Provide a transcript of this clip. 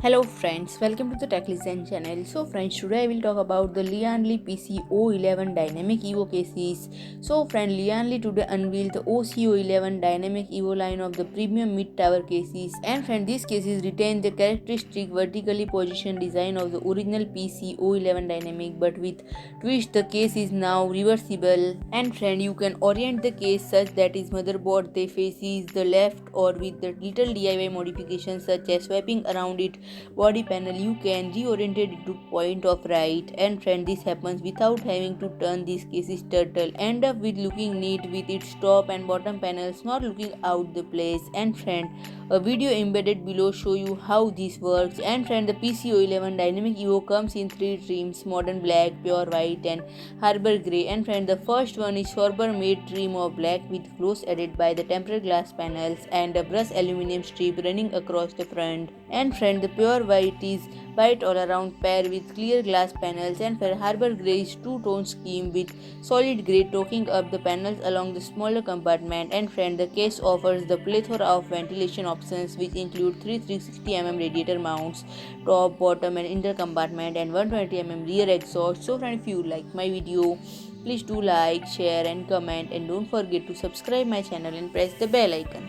Hello friends, welcome to the Tech Listen channel. So friends, today I will talk about the Lian Li PC-O11 Dynamic EVO cases. So friend, Lian Li today unveiled the OC-O11 Dynamic EVO line of the premium mid-tower cases. And friend, these cases retain the characteristic vertically positioned design of the original PC-O11 Dynamic, but with twist. The case is now reversible. And friend, you can orient the case such that its motherboard they faces the left, or with the little DIY modifications such as swapping around it body panel you can reorient it to point of right. And friend, this happens without having to turn this case's turtle, end up with looking neat with its top and bottom panels not looking out the place. And friend, a video embedded below show you how this works. And friend, the PC-O11 Dynamic EVO comes in three trims: modern black, pure white and harbor grey. And friend, the first one is Sorber made trim of black with gloss added by the tempered glass panels and a brushed aluminium strip running across the front. And friend, the pure white is white all around pair with clear glass panels. And for harbor grey is two-tone scheme with solid grey toking up the panels along the smaller compartment. And friend, the case offers the plethora of ventilation options which include three 360 mm radiator mounts, top, bottom and inter-compartment, and 120 mm rear exhaust. So friend, if you like my video, please do like, share and comment, and don't forget to subscribe my channel and press the bell icon.